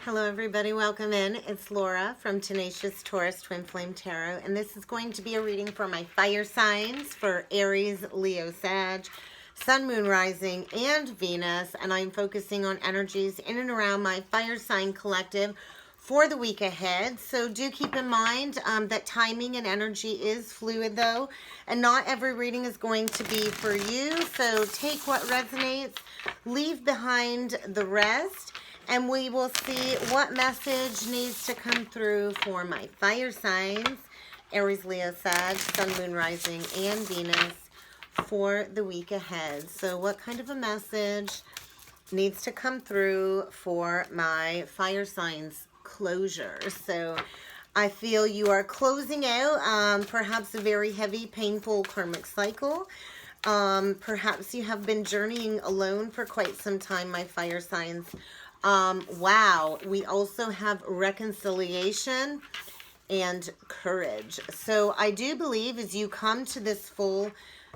Hello everybody, welcome in. It's Laura from Tenacious Taurus Twin Flame Tarot, and this is going to be a reading for my fire signs for Aries, Leo, Sag, Sun, Moon, Rising, and Venus, and I'm focusing on energies in and around my fire sign collective for the week ahead. So do keep in mind that timing and energy is fluid though, and not every reading is going to be for you. So take what resonates, leave behind the rest, and we will see what message needs to come through for my fire signs, Aries, Leo, Sag, Sun, Moon, Rising, and Venus for the week ahead. So what kind of a message needs to come through for my fire signs closure? So I feel you are closing out perhaps a very heavy, painful karmic cycle. Perhaps you have been journeying alone for quite some time, my fire signs. Wow, we also have reconciliation and courage. So I do believe as you come to this full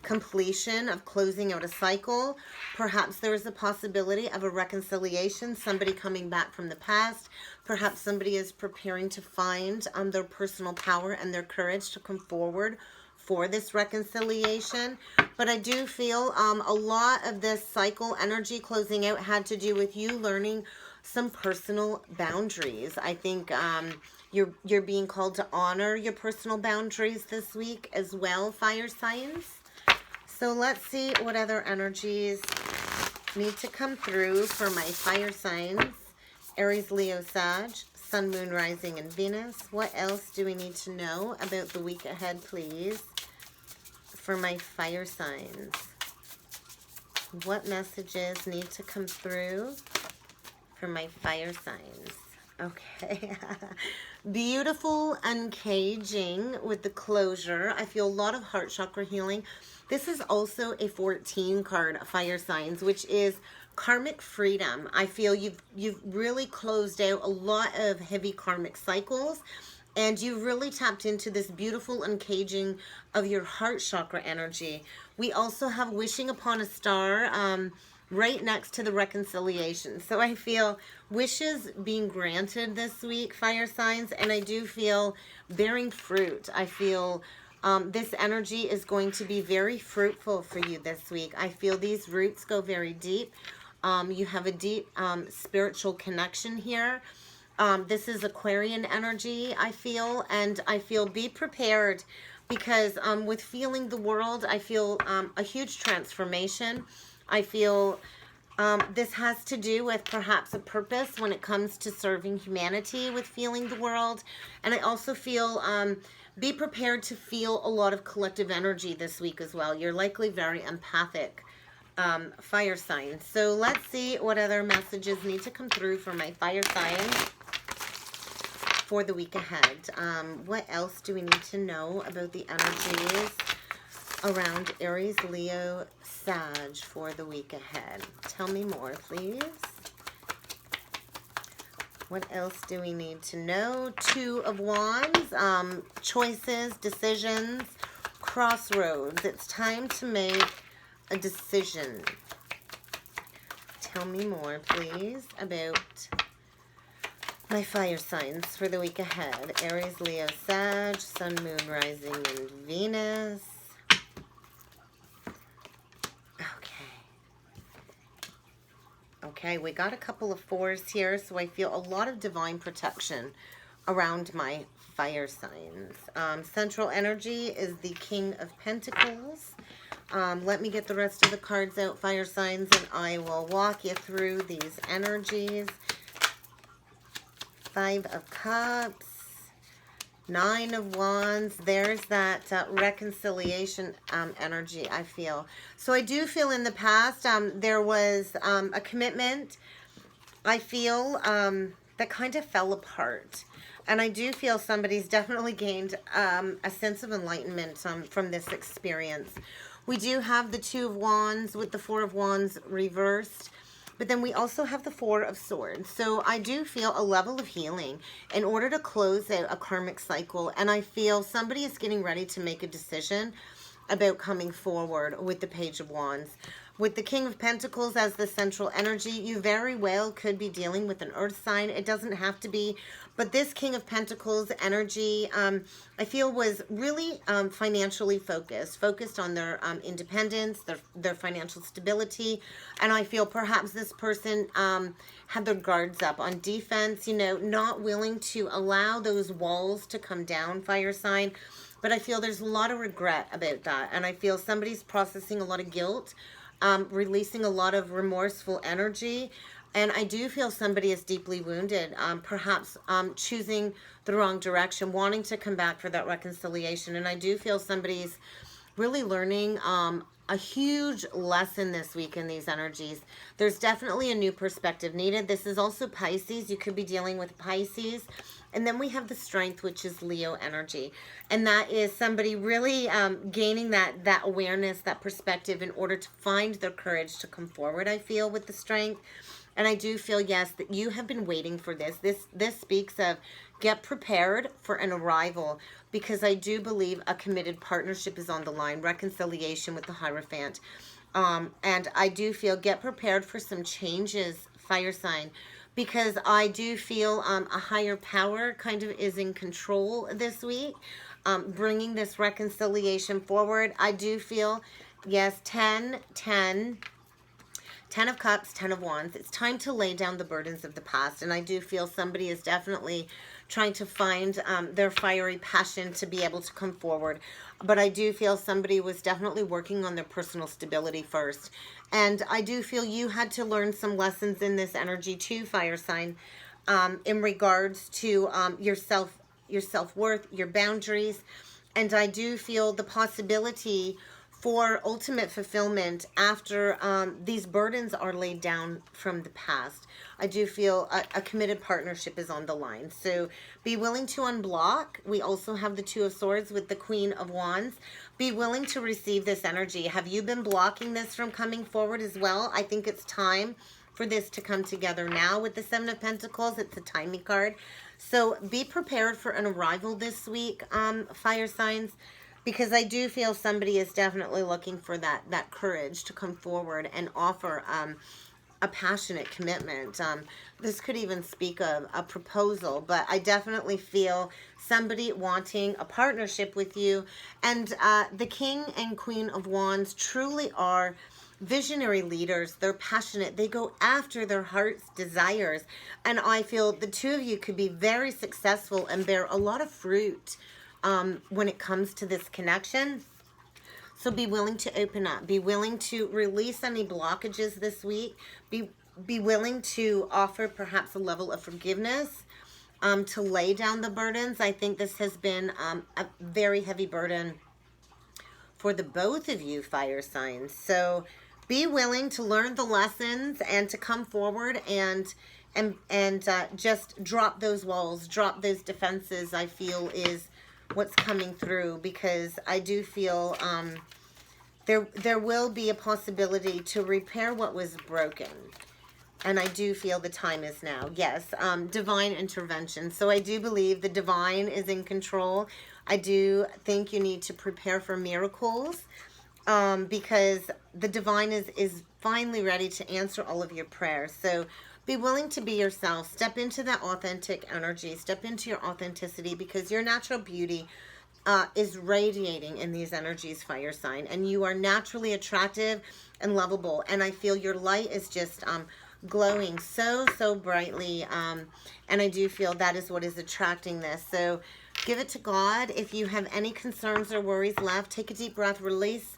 completion of closing out a cycle, perhaps there is a possibility of a reconciliation, somebody coming back from the past. Perhaps somebody is preparing to find their personal power and their courage to come forward for this reconciliation. But I do feel a lot of this cycle energy closing out had to do with you learning some personal boundaries. I think you're being called to honor your personal boundaries this week as well, fire signs. So let's see what other energies need to come through for my fire signs, Aries, Leo, Sag, Sun, Moon, Rising, and Venus. What else do we need to know about the week ahead, please, for my fire signs? What messages need to come through for my fire signs? Okay. Beautiful uncaging with the closure. I feel a lot of heart chakra healing. This is also a 14 card fire signs, which is karmic freedom. I feel you've really closed out a lot of heavy karmic cycles, and you've really tapped into this beautiful uncaging of your heart chakra energy. We also have wishing upon a star right next to the reconciliation. So I feel wishes being granted this week, fire signs, and I do feel bearing fruit. I feel this energy is going to be very fruitful for you this week. I feel these roots go very deep. You have a deep spiritual connection here. This is Aquarian energy, I feel, and I feel be prepared because with feeling the world, I feel a huge transformation. I feel this has to do with perhaps a purpose when it comes to serving humanity with feeling the world. And I also feel be prepared to feel a lot of collective energy this week as well. You're likely very empathic, fire signs. So let's see what other messages need to come through for my fire signs for the week ahead. What else do we need to know about the energies around Aries, Leo, Sag for the week ahead? Tell me more, please. What else do we need to know? Two of Wands, choices, decisions, crossroads. It's time to make a decision. Tell me more, please, about my fire signs for the week ahead. Aries, Leo, Sag, Sun, Moon, Rising, and Venus. Okay, we got a couple of fours here, so I feel a lot of divine protection around my fire signs. Central energy is the King of Pentacles. Let me get the rest of the cards out, fire signs, and I will walk you through these energies. Five of Cups, Nine of Wands. There's that reconciliation energy, I feel. So I do feel in the past there was a commitment, I feel, that kind of fell apart. And I do feel somebody's definitely gained a sense of enlightenment from this experience. We do have the Two of Wands with the Four of Wands reversed. But then we also have the Four of Swords. So I do feel a level of healing in order to close out a karmic cycle. And I feel somebody is getting ready to make a decision about coming forward with the Page of Wands. With the King of Pentacles as the central energy, you very well could be dealing with an earth sign. It doesn't have to be, but this King of Pentacles energy, I feel was really financially focused on their independence, their financial stability. And I feel perhaps this person had their guards up on defense, you know, not willing to allow those walls to come down, fire sign. But I feel there's a lot of regret about that. And I feel somebody's processing a lot of guilt, releasing a lot of remorseful energy. And I do feel somebody is deeply wounded, perhaps choosing the wrong direction, wanting to come back for that reconciliation. And I do feel somebody's really learning a huge lesson this week in these energies. There's definitely a new perspective needed. This is also Pisces. You could be dealing with Pisces. And then we have the Strength, which is Leo energy. And that is somebody really gaining that awareness, that perspective in order to find their courage to come forward, I feel, with the Strength. And I do feel, yes, that you have been waiting for this. This speaks of get prepared for an arrival, because I do believe a committed partnership is on the line, reconciliation with the Hierophant. And I do feel get prepared for some changes, fire sign, because I do feel a higher power kind of is in control this week, bringing this reconciliation forward. I do feel, yes, 10 of Cups, 10 of Wands. It's time to lay down the burdens of the past. And I do feel somebody is definitely trying to find their fiery passion to be able to come forward. But I do feel somebody was definitely working on their personal stability first. And I do feel you had to learn some lessons in this energy too, fire sign, in regards to your self-worth, your boundaries. And I do feel the possibility for ultimate fulfillment after these burdens are laid down from the past. I do feel a committed partnership is on the line. So be willing to unblock. We also have the Two of Swords with the Queen of Wands. Be willing to receive this energy. Have you been blocking this from coming forward as well? I think it's time for this to come together now with the Seven of Pentacles. It's a timing card. So be prepared for an arrival this week, fire signs, because I do feel somebody is definitely looking for that courage to come forward and offer a passionate commitment. This could even speak of a proposal, but I definitely feel somebody wanting a partnership with you. And the King and Queen of Wands truly are visionary leaders. They're passionate. They go after their heart's desires. And I feel the two of you could be very successful and bear a lot of fruit when it comes to this connection. So be willing to open up. Be willing to release any blockages this week. Be willing to offer perhaps a level of forgiveness, to lay down the burdens. I think this has been a very heavy burden for the both of you, fire signs. So be willing to learn the lessons and to come forward and just drop those walls, drop those defenses, I feel is what's coming through, because I do feel there will be a possibility to repair what was broken. And I do feel the time is now. Yes, divine intervention. So I do believe the divine is in control. I do think you need to prepare for miracles, because the divine is finally ready to answer all of your prayers. So be willing to be yourself. Step into that authentic energy. Step into your authenticity, because your natural beauty is radiating in these energies, fire sign. And you are naturally attractive and lovable. And I feel your light is just glowing so brightly. And I do feel that is what is attracting this. So give it to God. If you have any concerns or worries left, take a deep breath, release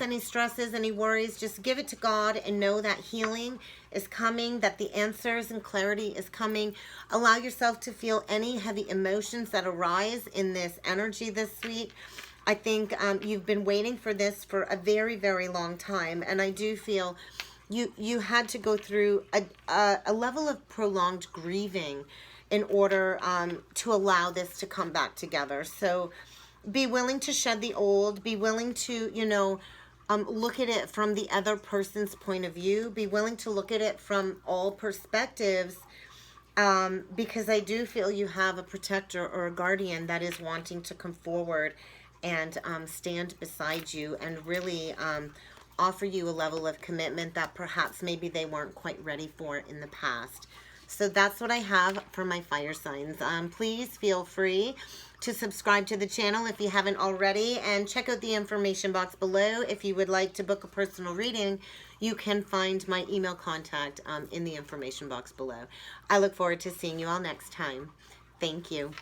any stresses, any worries. Just give it to God and know that healing is coming, that the answers and clarity is coming. Allow yourself to feel any heavy emotions that arise in this energy this week. I think you've been waiting for this for a very long time, and I do feel you had to go through a level of prolonged grieving in order to allow this to come back together. So be willing to shed the old. Be willing to, look at it from the other person's point of view. Be willing to look at it from all perspectives, because I do feel you have a protector or a guardian that is wanting to come forward and stand beside you and really offer you a level of commitment that perhaps maybe they weren't quite ready for in the past. So that's what I have for my fire signs. Please feel free to subscribe to the channel if you haven't already, and check out the information box below. If you would like to book a personal reading, you can find my email contact in the information box below. I look forward to seeing you all next time. Thank you.